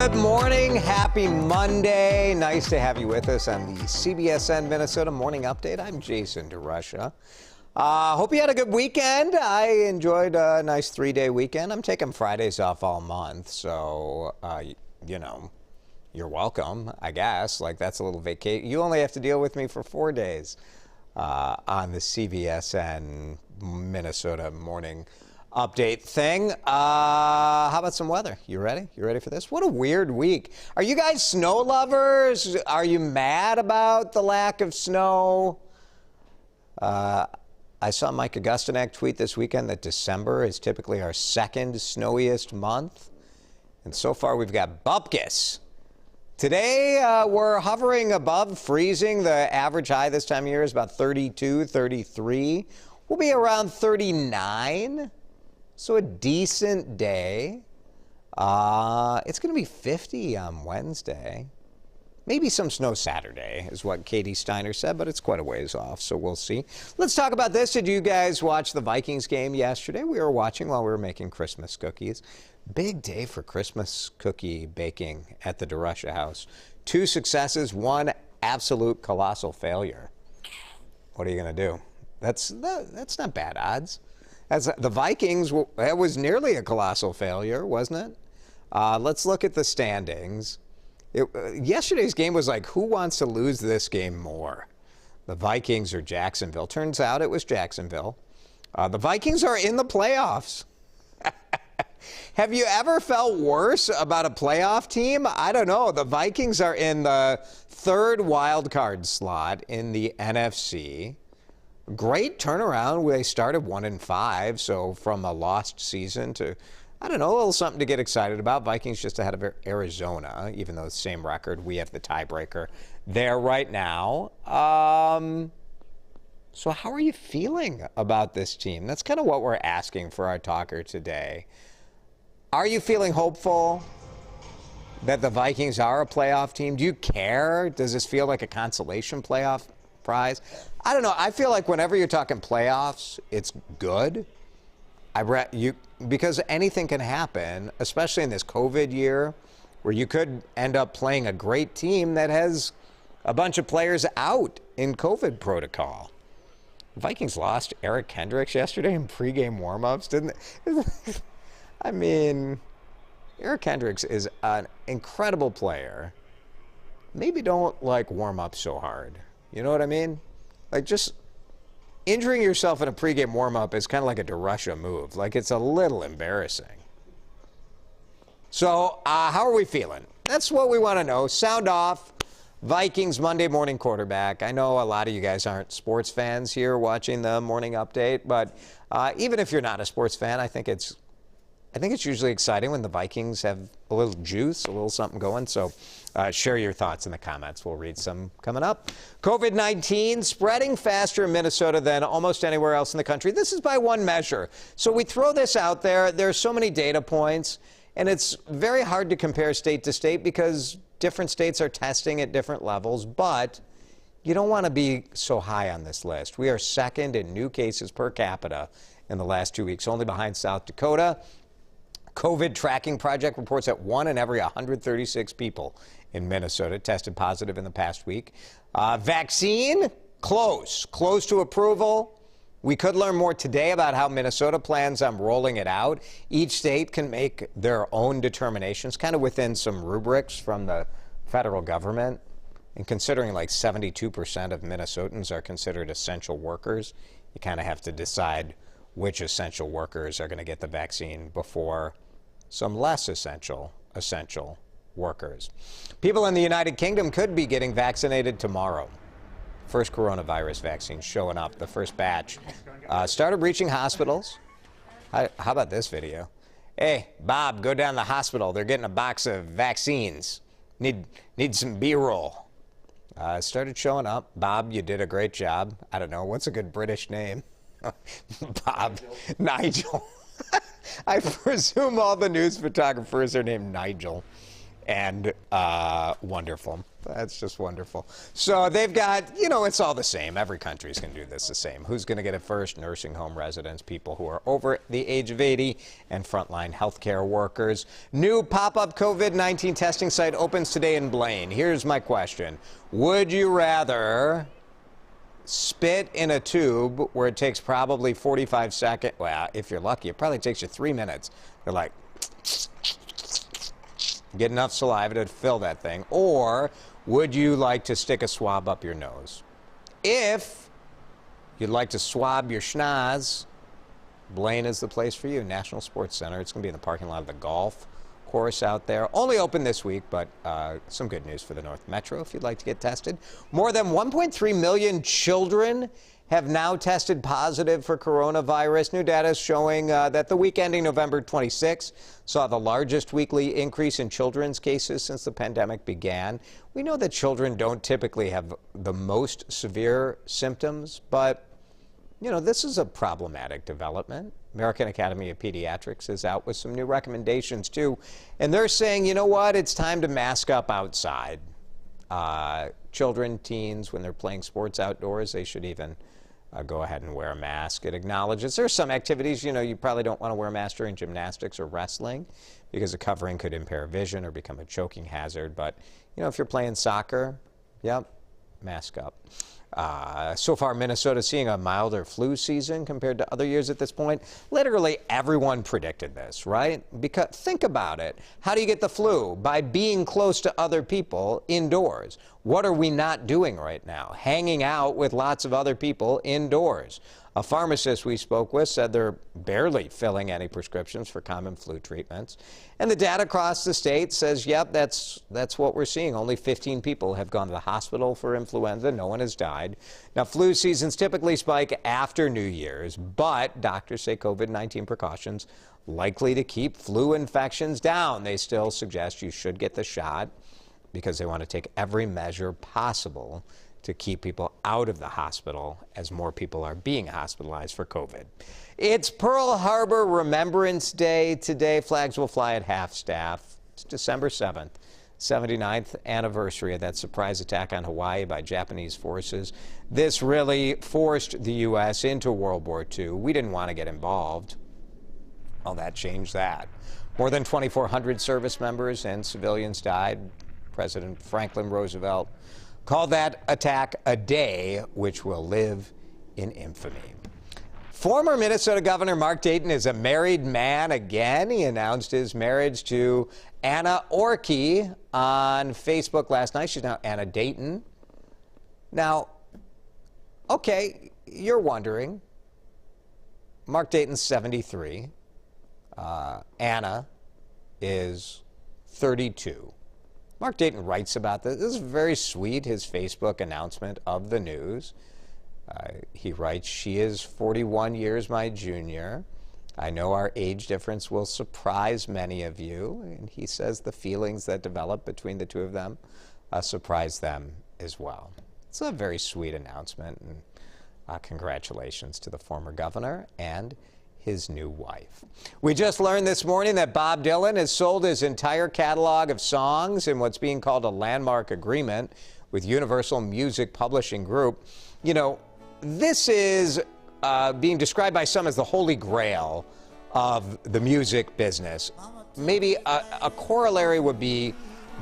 Good morning. Happy Monday. Nice to have you with us on the CBSN Minnesota Morning Update. I'm Jason DeRusha. Hope you had a good weekend. I enjoyed a nice 3-day weekend. I'm taking Fridays off all month, so, you're welcome, I guess. Like, that's a little vacation. You only have to deal with me for 4 days on the CBSN Minnesota Morning Update thing. How about some weather? You ready? You ready for this? What a weird week. Are you guys snow lovers? Are you mad about the lack of snow? I saw Mike Augustinak tweet this weekend that December is typically our second snowiest month. And so far we've got bupkis. Today we're hovering above freezing. The average high this time of year is about 32, 33. We'll be around 39. So a decent day. It's going to be 50 on Wednesday. Maybe some snow Saturday is what Katie Steiner said, but it's quite a ways off, so we'll see. Let's talk about this. Did you guys watch the Vikings game yesterday? We were watching while we were making Christmas cookies. Big day for Christmas cookie baking at the DeRusha house. 2 successes, 1 absolute colossal failure. What are you going to do? That's not bad odds. As the Vikings, that was nearly a colossal failure, wasn't it? Let's look at the standings. Yesterday's game was like, who wants to lose this game more? The Vikings or Jacksonville? Turns out it was Jacksonville. The Vikings are in the playoffs. Have you ever felt worse about a playoff team? I don't know. The Vikings are in the 3rd wild card slot in the NFC. Great turnaround. They started 1-5, so from a lost season to, I don't know, a little something to get excited about. Vikings just ahead of Arizona, even though it's the same record. We have the tiebreaker there right now. So how are you feeling about this team? That's kind of what we're asking for our talker today. Are you feeling hopeful that the Vikings are a playoff team? Do you care? Does this feel like a consolation playoff prize? I don't know. I feel like whenever you're talking playoffs, it's good. Because anything can happen, especially in this COVID year, where you could end up playing a great team that has a bunch of players out in COVID protocol. The Vikings lost Eric Kendricks yesterday in pregame warmups, didn't they? I mean, Eric Kendricks is an incredible player. Maybe don't warm up so hard. You know what I mean? Just injuring yourself in a pregame warm-up is kind of like a DeRusha move. It's a little embarrassing. So, how are we feeling? That's what we want to know. Sound off. Vikings Monday morning quarterback. I know a lot of you guys aren't sports fans here watching the morning update, but even if you're not a sports fan, I think it's usually exciting when the Vikings have a little juice, a little something going. So share your thoughts in the comments. We'll read some coming up. COVID-19 spreading faster in Minnesota than almost anywhere else in the country. This is by one measure. So we throw this out there. There are so many data points, and it's very hard to compare state to state because different states are testing at different levels. But you don't want to be so high on this list. We are 2nd in new cases per capita in the last 2 weeks, only behind South Dakota. COVID tracking project reports that 1 in every 136 people in Minnesota tested positive in the past week. Vaccine, close to approval. We could learn more today about how Minnesota plans on rolling it out. Each state can make their own determinations, kind of within some rubrics from the federal government. And considering 72% of Minnesotans are considered essential workers, you kind of have to decide which essential workers are going to get the vaccine before some less essential workers. People in the United Kingdom could be getting vaccinated tomorrow. First coronavirus vaccine showing up. The first batch started reaching hospitals. How about this video? Hey, Bob, go down to the hospital. They're getting a box of vaccines. Need some B-roll. Started showing up. Bob, you did a great job. I don't know. What's a good British name? Bob. Nigel. I presume all the news photographers are named Nigel. And wonderful. That's just wonderful. So they've got, it's all the same. Every country's going to do this the same. Who's going to get it first? Nursing home residents, people who are over the age of 80, and frontline healthcare workers. New pop-up COVID-19 testing site opens today in Blaine. Here's my question. Would you rather spit in a tube where it takes probably 45 seconds? Well, if you're lucky, it probably takes you 3 minutes. They're like, get enough saliva to fill that thing. Or would you like to stick a swab up your nose? If you'd like to swab your schnoz, Blaine is the place for you. National Sports Center. It's going to be in the parking lot of the golf course out there. Only open this week, but some good news for the North Metro if you'd like to get tested. More than 1.3 million children have now tested positive for coronavirus. New data is showing that the week ending November 26 saw the largest weekly increase in children's cases since the pandemic began. We know that children don't typically have the most severe symptoms, but this is a problematic development. American Academy of Pediatrics is out with some new recommendations too, and they're saying, you know what, it's time to mask up outside. Children, teens, when they're playing sports outdoors, they should even go ahead and wear a mask. It acknowledges there's some activities, you probably don't want to wear a mask during gymnastics or wrestling because the covering could impair vision or become a choking hazard. But, if you're playing soccer, yep, mask up. So far, Minnesota is seeing a milder flu season compared to other years at this point. Literally everyone predicted this, right? Because think about it. How do you get the flu? By being close to other people indoors. What are we not doing right now? Hanging out with lots of other people indoors. A pharmacist we spoke with said they're barely filling any prescriptions for common flu treatments. And the data across the state says, yep, that's what we're seeing. Only 15 people have gone to the hospital for influenza. No one has died. Now, flu seasons typically spike after New Year's, but doctors say COVID-19 precautions likely to keep flu infections down. They still suggest you should get the shot because they want to take every measure possible to keep people out of the hospital as more people are being hospitalized for COVID. It's Pearl Harbor Remembrance Day today. Flags will fly at half-staff. It's December 7th, 79th anniversary of that surprise attack on Hawaii by Japanese forces. This really forced the U.S. into World War II. We didn't want to get involved. Well, that changed that. More than 2,400 service members and civilians died. President Franklin Roosevelt called that attack a day which will live in infamy. Former Minnesota Governor Mark Dayton is a married man again. He announced his marriage to Anna Orkey on Facebook last night. She's now Anna Dayton. Now, okay, you're wondering, Mark Dayton's 73. Anna is 32. Mark Dayton writes about this. This is very sweet, his Facebook announcement of the news. He writes, "She is 41 years my junior. I know our age difference will surprise many of you." And he says the feelings that develop between the two of them surprise them as well. It's a very sweet announcement, and congratulations to the former governor and his new wife. We just learned this morning that Bob Dylan has sold his entire catalog of songs in what's being called a landmark agreement with Universal Music Publishing Group. This is being described by some as the holy grail of the music business. Maybe a corollary would be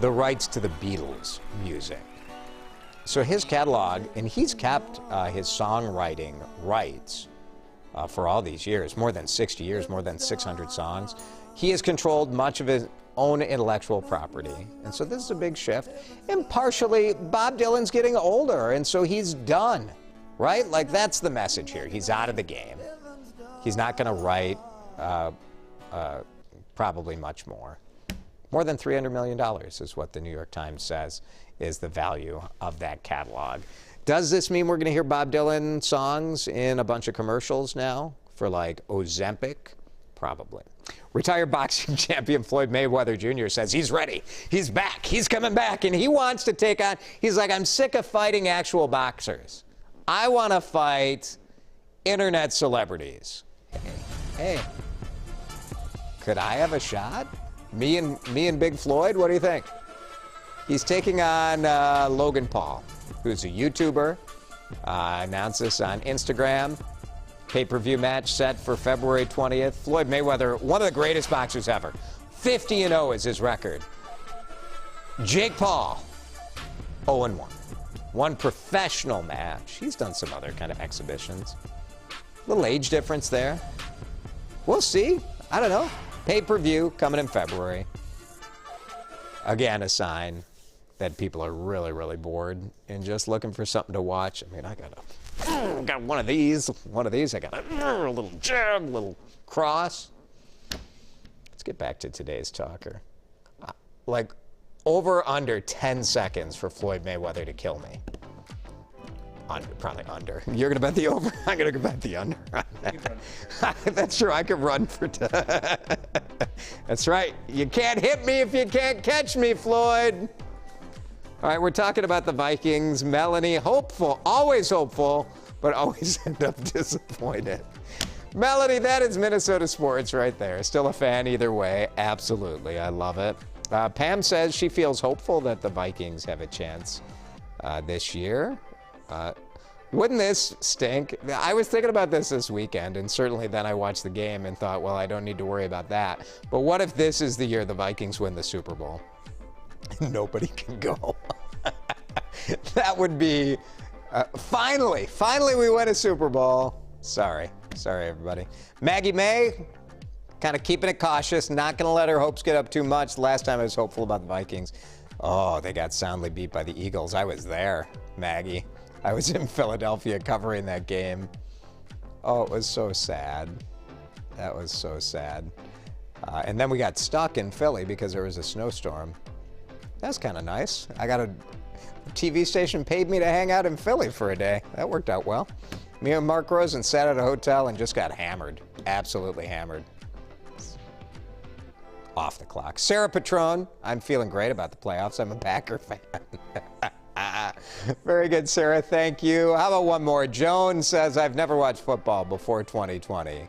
the rights to the Beatles' music. So his catalog, and he's kept his songwriting rights for all these years, more than 60 years, more than 600 songs. He has controlled much of his own intellectual property. And so this is a big shift. And partially, Bob Dylan's getting older, and so he's done, right? Like, that's the message here. He's out of the game. He's not going to write probably much more. More than $300 million is what the New York Times says is the value of that catalog. Does this mean we're going to hear Bob Dylan songs in a bunch of commercials now for like Ozempic? Probably. Retired boxing champion Floyd Mayweather Jr. says he's ready. He's back. He's coming back. And he wants to take on, he's like, I'm sick of fighting actual boxers. I want to fight internet celebrities. Hey, could I have a shot? Me and Big Floyd? What do you think? He's taking on Logan Paul, who's a YouTuber. Announced this on Instagram. Pay-per-view match set for February 20th. Floyd Mayweather, one of the greatest boxers ever. 50-0 is his record. Jake Paul, 0-1. One professional match. He's done some other kind of exhibitions. Little age difference there. We'll see. I don't know. Pay-per-view coming in February. Again, a sign that people are really, really bored and just looking for something to watch. I mean, I got one of these. I got a little jab, a little cross. Let's get back to today's talker. Like, over under 10 seconds for Floyd Mayweather to kill me. Probably under. You're going to bet the over? I'm going to bet the under. That's true. I could run for That's right. You can't hit me if you can't catch me, Floyd. All right, we're talking about the Vikings. Melanie, hopeful, always hopeful, but always end up disappointed. Melanie, that is Minnesota sports right there. Still a fan either way. Absolutely. I love it. Pam says she feels hopeful that the Vikings have a chance this year. Wouldn't this stink? I was thinking about this weekend, and certainly then I watched the game and thought, well, I don't need to worry about that. But what if this is the year the Vikings win the Super Bowl? Nobody can go. That would be, finally we win a Super Bowl. Sorry, everybody. Maggie May, kind of keeping it cautious, not going to let her hopes get up too much. Last time I was hopeful about the Vikings. Oh, they got soundly beat by the Eagles. I was there, Maggie. I was in Philadelphia covering that game. Oh, it was so sad. That was so sad. And then we got stuck in Philly because there was a snowstorm. That's kind of nice. I got a TV station paid me to hang out in Philly for a day. That worked out well. Me and Mark Rosen sat at a hotel and just got hammered. Absolutely hammered. Off the clock. Sarah Patron, I'm feeling great about the playoffs. I'm a Packer fan. Very good, Sarah. Thank you. How about one more? Joan says, I've never watched football before 2020.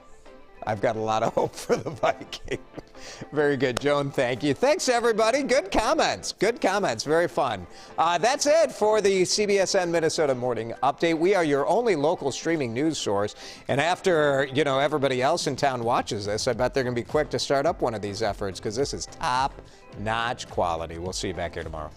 I've got a lot of hope for the Vikings. Very good, Joan. Thank you. Thanks, everybody. Good comments. Good comments. Very fun. That's it for the CBSN Minnesota Morning Update. We are your only local streaming news source. And after, everybody else in town watches this, I bet they're going to be quick to start up one of these efforts because this is top-notch quality. We'll see you back here tomorrow.